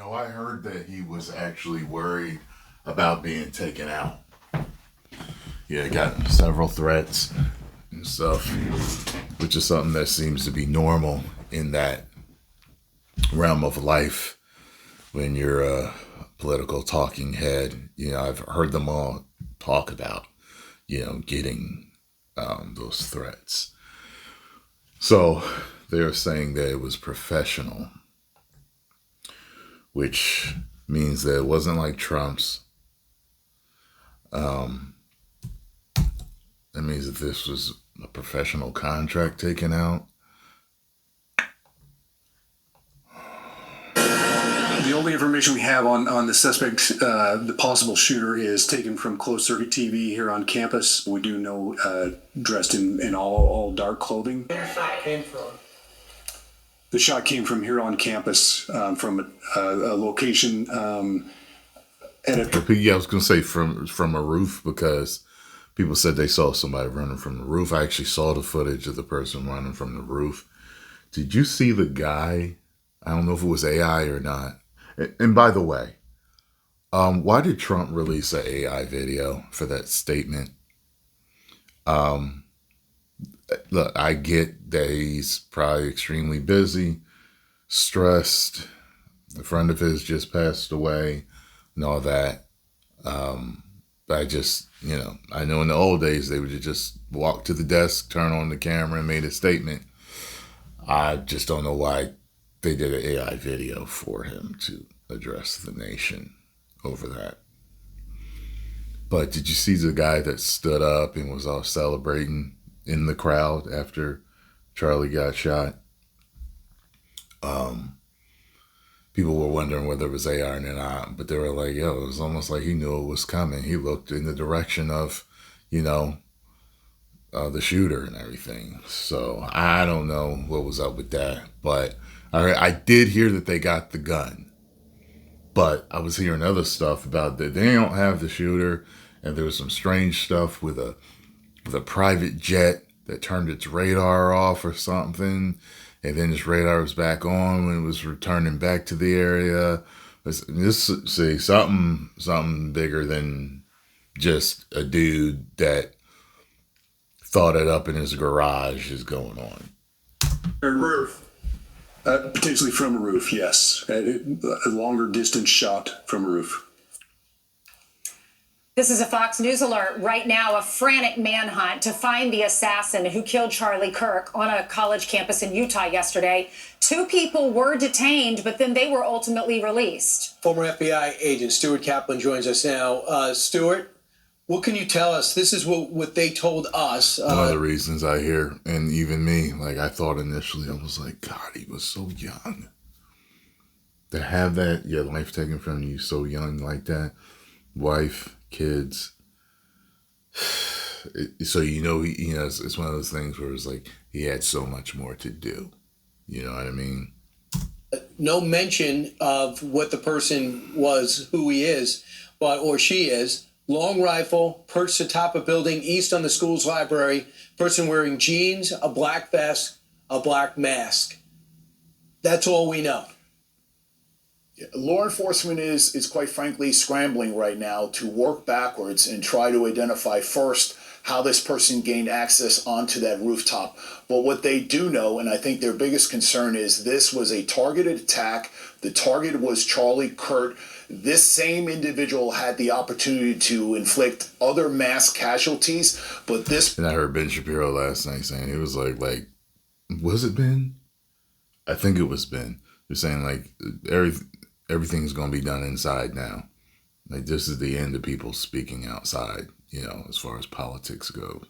No, I heard that he was actually worried about being taken out. Yeah, got several threats and stuff, which is something that seems to be normal in that realm of life when you're a political talking head. I've heard them all talk about, getting those threats. So they're saying that it was professional, which means that it wasn't like Trump's. That means that this was a professional contract taken out. The only information we have on the suspect, the possible shooter, is taken from closed circuit TV here on campus. We do know dressed in all dark clothing. Where the shot came from? The shot came from here on campus, from a location at a... Yeah, I was going to say from a roof, because people said they saw somebody running from the roof. I actually saw the footage of the person running from the roof. Did you see the guy? I don't know if it was AI or not. And by the way, why did Trump release an AI video for that statement? Look, I get that he's probably extremely busy, stressed. A friend of his just passed away and all that. I just, I know in the old days they would just walk to the desk, turn on the camera, and made a statement. I just don't know why they did an AI video for him to address the nation over that. But did you see the guy that stood up and was all celebrating in the crowd after Charlie got shot? People were wondering whether it was AR or not, but they were like, it was almost like he knew it was coming. He looked in the direction of, the shooter and everything. So I don't know what was up with that, but I did hear that they got the gun. But I was hearing other stuff about that they don't have the shooter, and there was some strange stuff with a private jet that turned its radar off or something, and then its radar was back on when it was returning back to the area. Something bigger than just a dude that thought it up in his garage is going on. Roof. Potentially from a roof, yes. A longer distance shot from a roof. This is a Fox News alert. Right now, a frantic manhunt to find the assassin who killed Charlie Kirk on a college campus in Utah yesterday. 2 people were detained, but then they were ultimately released. Former FBI agent Stuart Kaplan joins us now. Stuart, what can you tell us? This is what they told us. One of the reasons I hear, and even me, I thought initially, I was like, God, he was so young. To have that, life taken from you so young like that, wife, kids. So, it's one of those things where it's like he had so much more to do. You know what I mean? No mention of what the person was, who he is, or she is. Long rifle, perched atop a building east on the school's library, person wearing jeans, a black vest, a black mask. That's all we know. Law enforcement is quite frankly scrambling right now to work backwards and try to identify first how this person gained access onto that rooftop. But what they do know, and I think their biggest concern, is this was a targeted attack. The target was Charlie Kirk. This same individual had the opportunity to inflict other mass casualties, but this... And I heard Ben Shapiro last night saying, he was like, was it Ben? I think it was Ben. They're saying, everything's going to be done inside now. This is the end of people speaking outside, as far as politics goes.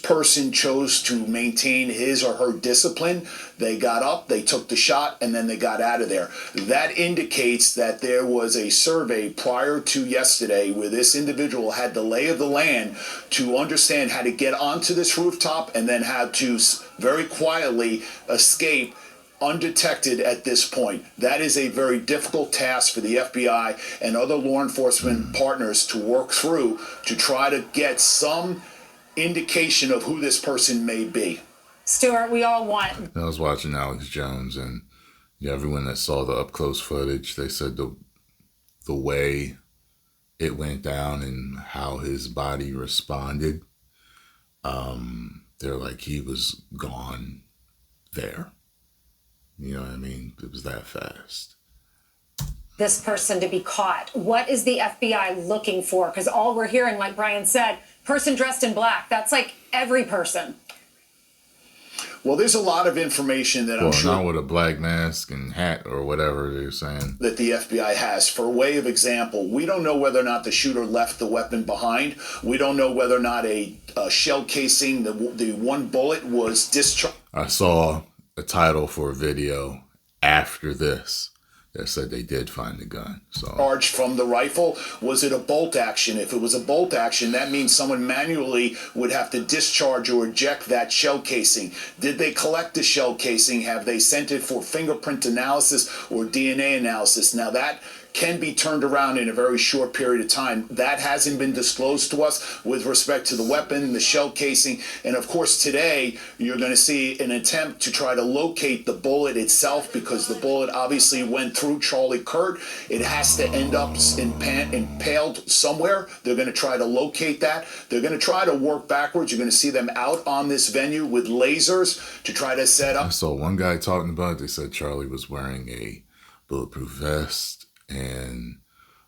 Person chose to maintain his or her discipline. They got up, they took the shot, and then they got out of there. That indicates that there was a survey prior to yesterday where this individual had the lay of the land to understand how to get onto this rooftop and then how to very quietly escape undetected at this point. That is a very difficult task for the FBI and other law enforcement partners to work through to try to get some indication of who this person may be. Stuart, we all want... I was watching Alex Jones, and Yeah, everyone that saw the up close footage, they said the way it went down and how his body responded, they're like he was gone there. You know what I mean? It was that fast. This person to be caught. What is the FBI looking for? Because all we're hearing, like Brian said, person dressed in black. That's like every person. Well, there's a lot of information that I'm Well, sure not with a black mask and hat or whatever they're saying. that the FBI has. For way of example, we don't know whether or not the shooter left the weapon behind. We don't know whether or not a shell casing, the one bullet was discharged. I saw a title for a video after this that said they did find the gun. So From the rifle. Was it a bolt action? If it was a bolt action, that means someone manually would have to discharge or eject that shell casing. Did they collect the shell casing? Have they sent it for fingerprint analysis or DNA analysis? Now that can be turned around in a very short period of time. That hasn't been disclosed to us with respect to the weapon, the shell casing, and of course today you're going to see an attempt to try to locate the bullet itself, because the bullet obviously went through Charlie Kirk. It has to end up impaled somewhere. They're going to try to locate that. They're going to try to work backwards. You're going to see them out on this venue with lasers to try to set up. I saw one guy talking about it. They said Charlie was wearing a bulletproof vest and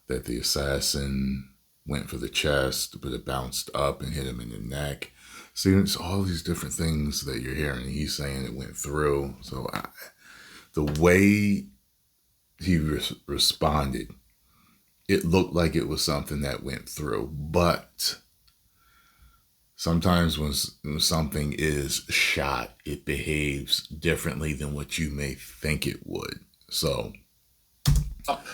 that the assassin went for the chest, but it bounced up and hit him in the neck. See, it's all these different things that you're hearing. He's saying it went through. So the way he responded, it looked like it was something that went through. But sometimes when something is shot, it behaves differently than what you may think it would. So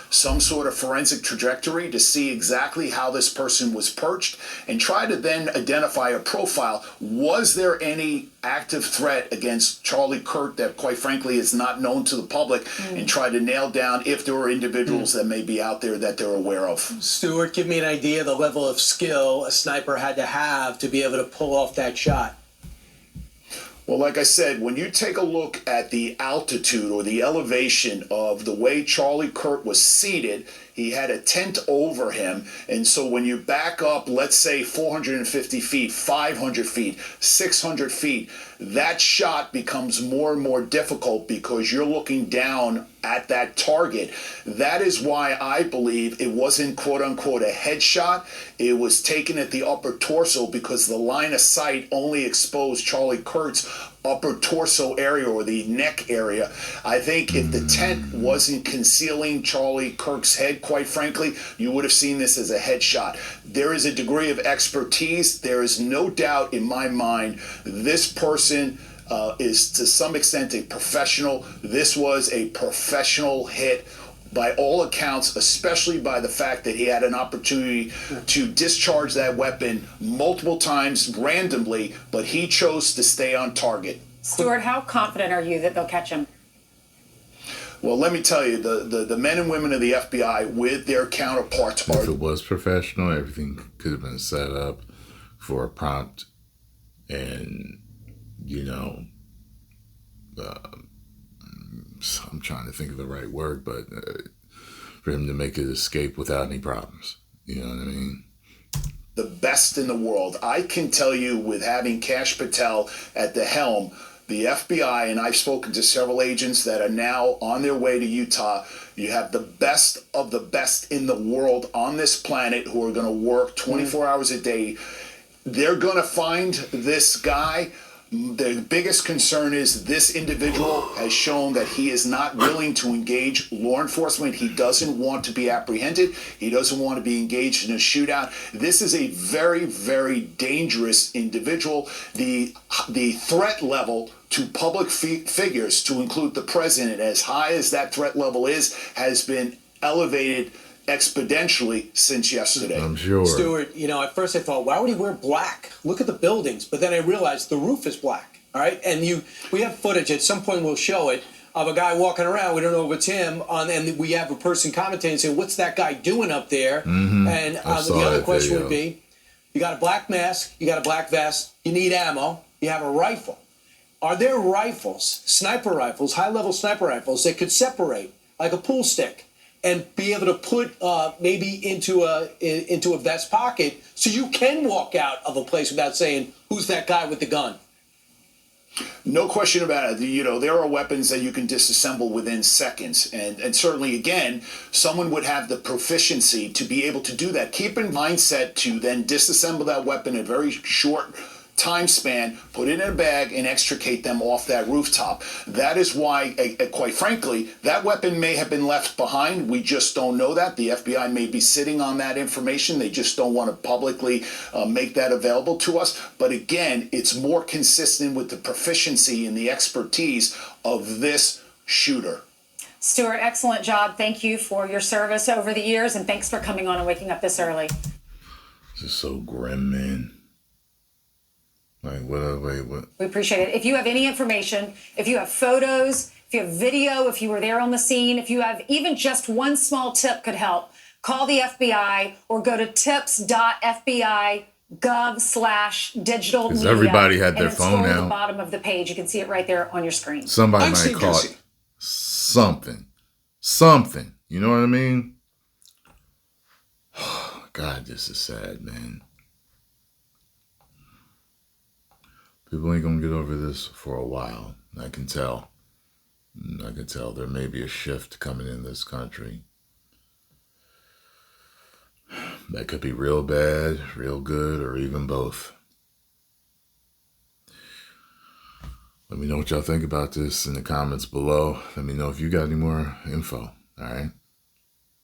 some sort of forensic trajectory to see exactly how this person was perched and try to then identify a profile. Was there any active threat against Charlie Kirk that quite frankly is not known to the public, and try to nail down if there were individuals that may be out there that they're aware of. Stuart, give me an idea of the level of skill a sniper had to have to be able to pull off that shot. Well, like I said, when you take a look at the altitude or the elevation of the way Charlie Kirk was seated, he had a tent over him. And so when you back up, let's say 450 feet, 500 feet, 600 feet, that shot becomes more and more difficult because you're looking down at that target. That is why I believe it wasn't quote unquote a headshot. It was taken at the upper torso because the line of sight only exposed Charlie Kirk's upper torso area or the neck area. I think if the tent wasn't concealing Charlie Kirk's head, quite frankly, you would have seen this as a headshot. There is a degree of expertise. There is no doubt in my mind this person is to some extent a professional. This was a professional hit by all accounts, especially by the fact that he had an opportunity to discharge that weapon multiple times randomly, but he chose to stay on target. Stuart, how confident are you that they'll catch him? Well, let me tell you, the men and women of the FBI with their counterparts if it was professional, everything could have been set up for a prompt and, you know, I'm trying to think of the right word, but for him to make his escape without any problems. You know what I mean? The best in the world. I can tell you, with having Kash Patel at the helm, the FBI, and I've spoken to several agents that are now on their way to Utah, you have the best of the best in the world on this planet who are going to work 24 hours a day. They're going to find this guy. The biggest concern is this individual has shown that he is not willing to engage law enforcement. He doesn't want to be apprehended. He doesn't want to be engaged in a shootout. This is a very, very dangerous individual. The threat level to public figures, to include the president, as high as that threat level is, has been elevated exponentially since yesterday. I'm sure. Stuart, you know, at first I thought, why would he wear black? Look at the buildings. But then I realized the roof is black. All right. And we have footage, at some point we'll show it, of a guy walking around. We don't know if it's him. And we have a person commentating saying, what's that guy doing up there? Mm-hmm. And the other question would be, you got a black mask, you got a black vest, you need ammo, you have a rifle. Are there rifles, sniper rifles, high-level sniper rifles that could separate like a pool stick and be able to put maybe into a vest pocket so you can walk out of a place without saying, who's that guy with the gun? No question about it. You know, there are weapons that you can disassemble within seconds. And certainly, again, someone would have the proficiency to be able to do that. Keep in mindset to then disassemble that weapon in a very short time span, put it in a bag, and extricate them off that rooftop. That is why, quite frankly, that weapon may have been left behind. We just don't know that. The FBI may be sitting on that information. They just don't want to publicly make that available to us. But again, it's more consistent with the proficiency and the expertise of this shooter. Stuart, excellent job. Thank you for your service over the years, and thanks for coming on and waking up this early. This is so grim, man. Like, what? We appreciate it. If you have any information, if you have photos, if you have video, if you were there on the scene, if you have even just one small tip could help, call the FBI or go to tips.fbi.gov/digital media. Everybody had their and phone scroll to out. the bottom of the page. You can see it right there on your screen. Somebody I'm might Steve call Jesse. it something. You know what I mean? God, this is sad, man. People ain't gonna get over this for a while. I can tell. There may be a shift coming in this country. That could be real bad, real good, or even both. Let me know what y'all think about this in the comments below. Let me know if you got any more info. All right.